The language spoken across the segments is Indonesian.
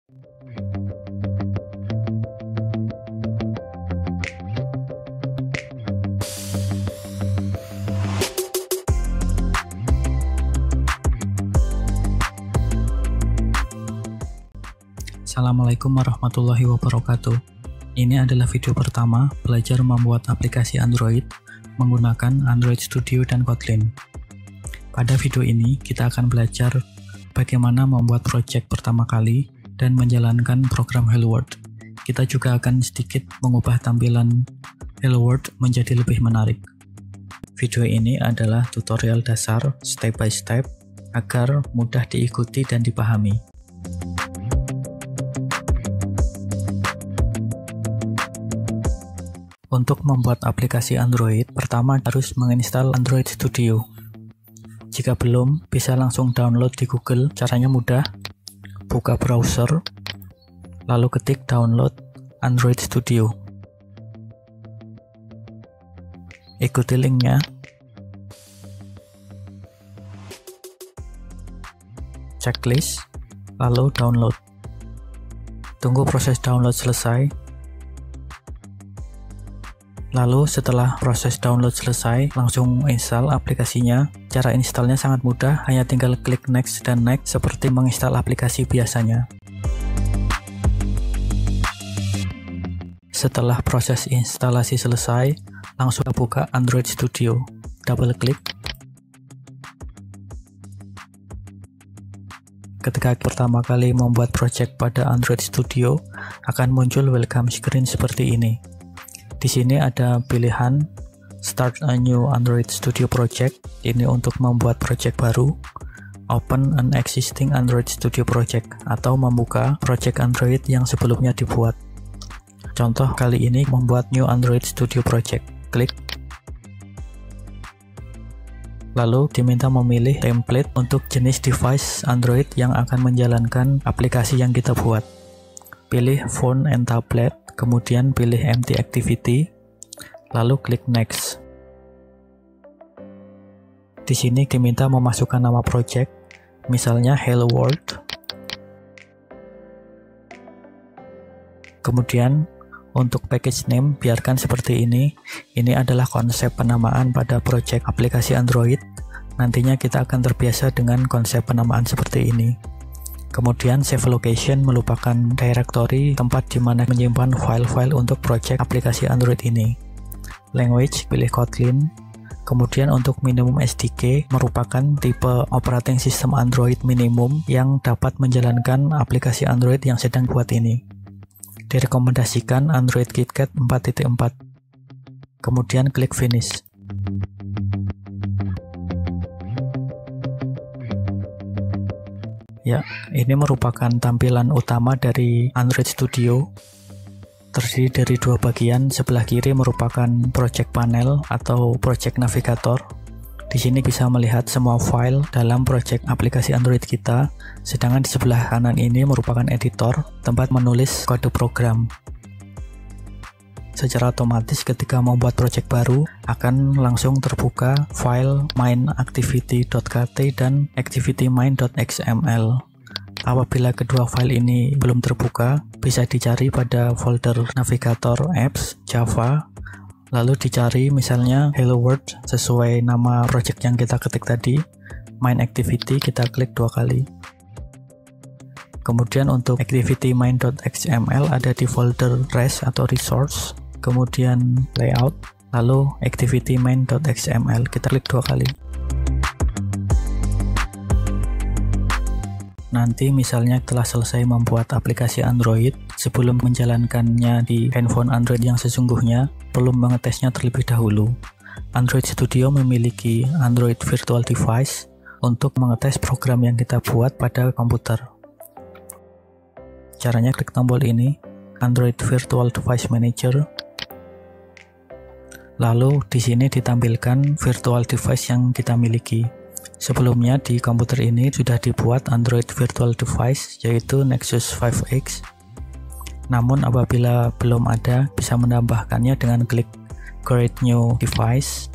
Assalamualaikum warahmatullahi wabarakatuh. Ini adalah video pertama belajar membuat aplikasi Android menggunakan Android Studio dan Kotlin. Pada video ini kita akan belajar bagaimana membuat project pertama kali dan menjalankan program Hello World. Kita juga akan sedikit mengubah tampilan Hello World menjadi lebih menarik. Video ini adalah tutorial dasar step by step agar mudah diikuti dan dipahami. Untuk membuat aplikasi Android, pertama harus menginstal Android Studio. Jika belum, bisa langsung download di Google. Caranya mudah. Buka browser, lalu ketik download Android Studio. Ikuti linknya. Checklist, lalu download. Tunggu proses download selesai. Lalu setelah proses download selesai, langsung install aplikasinya. Cara installnya sangat mudah, hanya tinggal klik next dan next seperti menginstal aplikasi biasanya. Setelah proses instalasi selesai, langsung buka Android Studio. Double klik. Ketika pertama kali membuat project pada Android Studio, akan muncul welcome screen seperti ini. Di sini ada pilihan Start a new Android Studio project. Ini untuk membuat project baru. Open an existing Android Studio project, atau membuka project Android yang sebelumnya dibuat. Contoh kali ini membuat new Android Studio project. Klik. Lalu diminta memilih template untuk jenis device Android yang akan menjalankan aplikasi yang kita buat. Pilih phone and tablet, kemudian pilih empty activity, lalu klik next. Di sini diminta memasukkan nama project, misalnya Hello World. Kemudian untuk package name biarkan seperti ini. Ini adalah konsep penamaan pada project aplikasi Android. Nantinya kita akan terbiasa dengan konsep penamaan seperti ini. Kemudian save location merupakan directory tempat di mana menyimpan file-file untuk project aplikasi Android ini. Language pilih Kotlin. Kemudian untuk minimum SDK merupakan tipe operating system Android minimum yang dapat menjalankan aplikasi Android yang sedang buat ini. Direkomendasikan Android KitKat 4.4. Kemudian klik finish. Ya, ini merupakan tampilan utama dari Android Studio. Terdiri dari dua bagian. Sebelah kiri merupakan project panel atau project navigator. Di sini bisa melihat semua file dalam project aplikasi Android kita. Sedangkan di sebelah kanan ini merupakan editor, tempat menulis kode program. Secara otomatis ketika membuat project baru akan langsung terbuka file main.activity.kt dan activitymain.xml. Apabila kedua file ini belum terbuka, bisa dicari pada folder navigator apps Java, lalu dicari misalnya Hello World sesuai nama project yang kita ketik tadi, main activity, kita klik 2 kali. Kemudian untuk activitymain.xml ada di folder res atau resource, kemudian layout, lalu activitymain.xml, kita klik 2 kali. Nanti misalnya telah selesai membuat aplikasi Android, sebelum menjalankannya di handphone Android yang sesungguhnya, perlu mengetesnya terlebih dahulu. Android Studio memiliki Android Virtual Device untuk mengetes program yang kita buat pada komputer. Caranya klik tombol ini, Android Virtual Device Manager. Lalu di sini ditampilkan virtual device yang kita miliki. Sebelumnya di komputer ini sudah dibuat Android Virtual Device yaitu Nexus 5X. Namun apabila belum ada, bisa menambahkannya dengan klik Create New Device,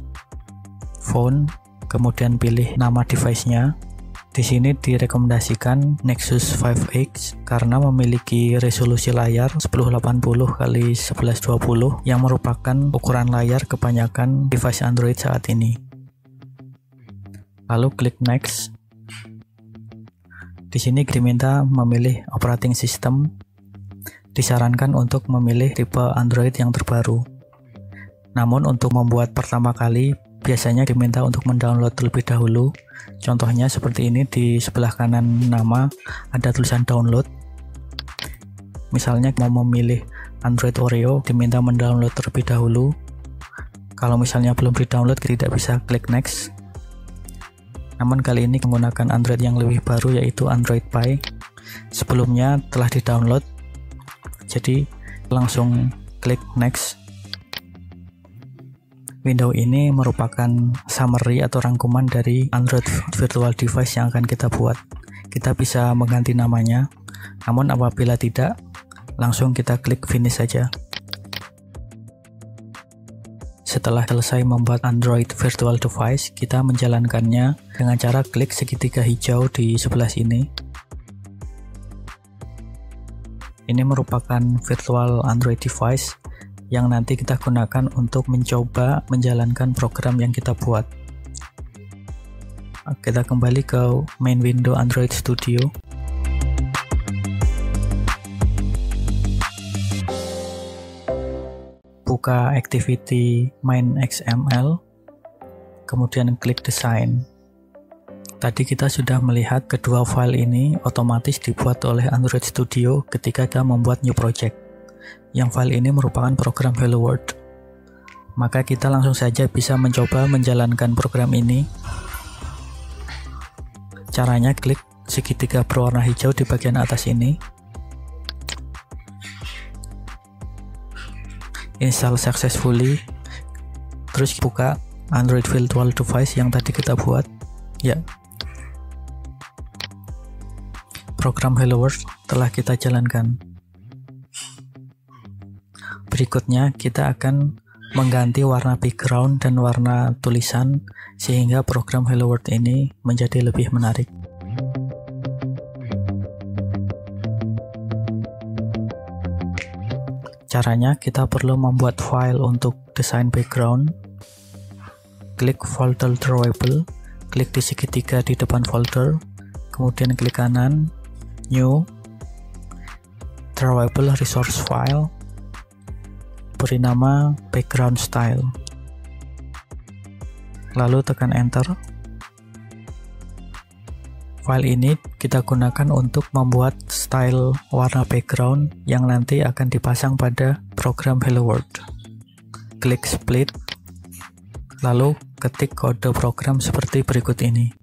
Phone, kemudian pilih nama device-nya, Di sini direkomendasikan Nexus 5X karena memiliki resolusi layar 1080x1120 yang merupakan ukuran layar kebanyakan device Android saat ini. Lalu klik Next. Di sini diminta memilih operating system. Disarankan untuk memilih tipe Android yang terbaru. Namun untuk membuat pertama kali biasanya diminta untuk mendownload terlebih dahulu. Contohnya seperti ini, di sebelah kanan nama ada tulisan download. Misalnya mau memilih Android Oreo, diminta mendownload terlebih dahulu. Kalau misalnya belum di-download, tidak bisa klik next. Namun kali ini menggunakan Android yang lebih baru, yaitu Android Pie. Sebelumnya telah di-download, jadi langsung klik next. Window ini merupakan summary atau rangkuman dari Android virtual device yang akan kita buat. Kita bisa mengganti namanya, namun apabila tidak, langsung kita klik finish saja. Setelah selesai membuat Android virtual device, kita menjalankannya dengan cara klik segitiga hijau di sebelah sini. Ini merupakan virtual Android device yang nanti kita gunakan untuk mencoba menjalankan program yang kita buat. Kita kembali ke main window Android Studio. Buka activity main XML, kemudian klik design. Tadi kita sudah melihat kedua file ini otomatis dibuat oleh Android Studio ketika kita membuat new project. Yang file ini merupakan program Hello World. Maka kita langsung saja bisa mencoba menjalankan program ini. Caranya klik segitiga berwarna hijau di bagian atas ini. Install successfully. Terus buka Android virtual device yang tadi kita buat. Ya. Program Hello World telah kita jalankan. Berikutnya kita akan mengganti warna background dan warna tulisan sehingga program Hello World ini menjadi lebih menarik. Caranya kita perlu membuat file untuk desain background. Klik folder drawable, klik di segitiga di depan folder, kemudian klik kanan, new, drawable resource file. Beri nama background style, lalu tekan enter. File ini kita gunakan untuk membuat style warna background yang nanti akan dipasang pada program Hello World. Klik split, lalu ketik kode program seperti berikut ini.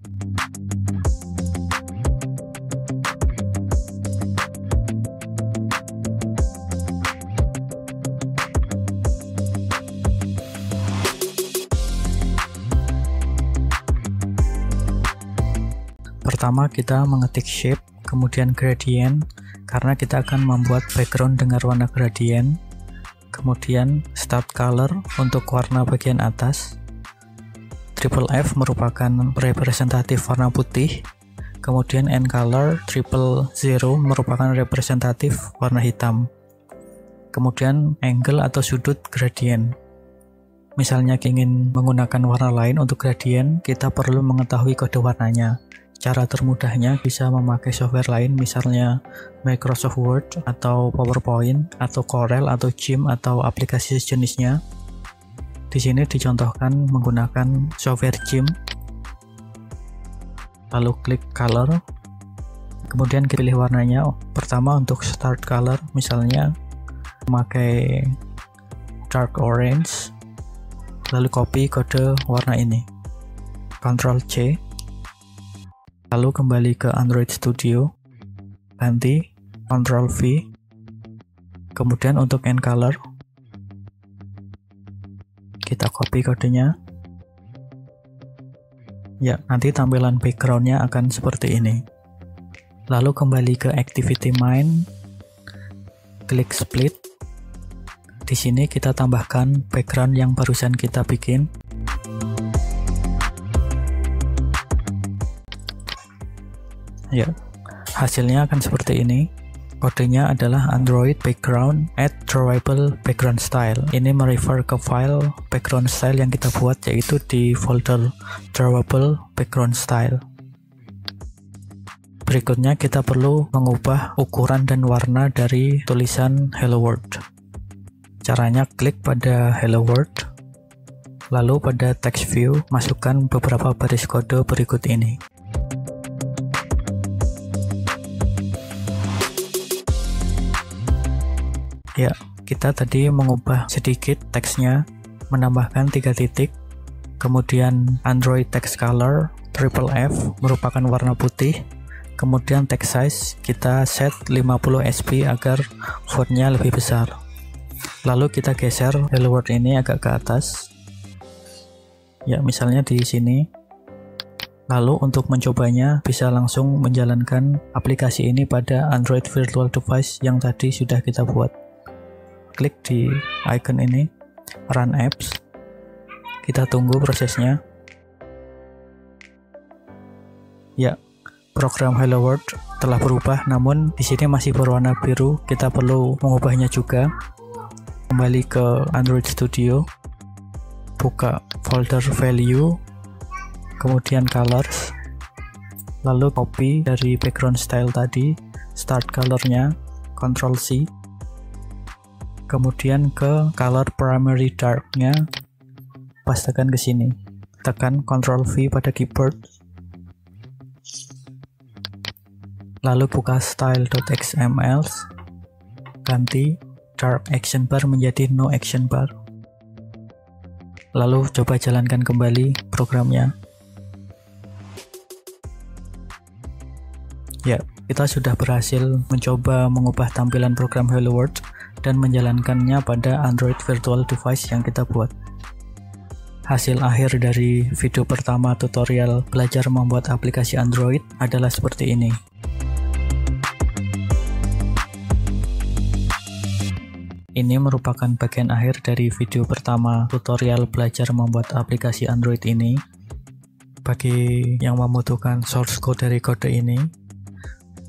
Pertama kita mengetik shape, kemudian gradient, karena kita akan membuat background dengan warna gradient. Kemudian start color untuk warna bagian atas. Triple F merupakan representatif warna putih. Kemudian end color, triple zero merupakan representatif warna hitam. Kemudian angle atau sudut gradient. Misalnya ingin menggunakan warna lain untuk gradient, kita perlu mengetahui kode warnanya. Cara termudahnya bisa memakai software lain, misalnya Microsoft Word atau PowerPoint atau Corel atau GIMP atau aplikasi sejenisnya. Di sini dicontohkan menggunakan software GIMP. Lalu klik color, kemudian pilih warnanya. Pertama untuk start color, misalnya memakai dark orange, lalu copy kode warna ini, Ctrl C. Lalu kembali ke Android Studio, ganti Ctrl V, kemudian untuk end color, kita copy kodenya. Ya, nanti tampilan backgroundnya akan seperti ini. Lalu kembali ke Activity Main, klik Split. Di sini kita tambahkan background yang barusan kita bikin. Ya, hasilnya akan seperti ini. Kodenya adalah Android background add drawable background style. Ini merefer ke file background style yang kita buat, yaitu di folder drawable background style. Berikutnya kita perlu mengubah ukuran dan warna dari tulisan Hello World. Caranya klik pada Hello World, lalu pada text view masukkan beberapa baris kode berikut ini. Ya, kita tadi mengubah sedikit teksnya, menambahkan 3 titik, kemudian Android text color triple F merupakan warna putih, kemudian text size kita set 50 sp agar fontnya lebih besar. Lalu kita geser Hello World ini agak ke atas. Ya, misalnya di sini. Lalu untuk mencobanya bisa langsung menjalankan aplikasi ini pada Android Virtual Device yang tadi sudah kita buat. Klik di icon ini, Run Apps. Kita tunggu prosesnya. Ya, program Hello World telah berubah, namun di sini masih berwarna biru. Kita perlu mengubahnya juga. Kembali ke Android Studio, buka folder Value, kemudian Colors, lalu copy dari background style tadi, start colornya, Ctrl C, kemudian ke color primary dark-nya, pastekan ke sini, tekan Ctrl V pada keyboard, lalu buka style.xml, ganti dark action bar menjadi no action bar, lalu coba jalankan kembali programnya. Ya, kita sudah berhasil mencoba mengubah tampilan program Hello World dan menjalankannya pada Android Virtual Device yang kita buat. Hasil akhir dari video pertama tutorial belajar membuat aplikasi Android adalah seperti ini. Ini merupakan bagian akhir dari video pertama tutorial belajar membuat aplikasi Android ini. Bagi yang membutuhkan source code dari kode ini,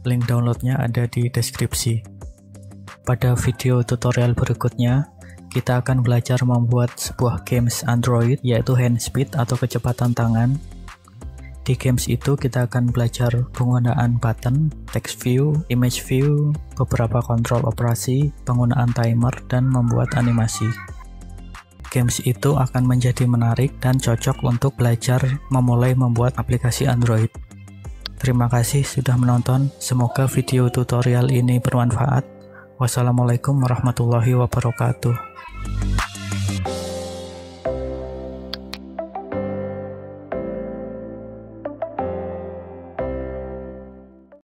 link downloadnya ada di deskripsi. Pada video tutorial berikutnya, kita akan belajar membuat sebuah games Android, yaitu handspeed atau kecepatan tangan. Di games itu kita akan belajar penggunaan button, text view, image view, beberapa kontrol operasi, penggunaan timer, dan membuat animasi. Games itu akan menjadi menarik dan cocok untuk belajar memulai membuat aplikasi Android. Terima kasih sudah menonton, semoga video tutorial ini bermanfaat. Wassalamualaikum warahmatullahi wabarakatuh.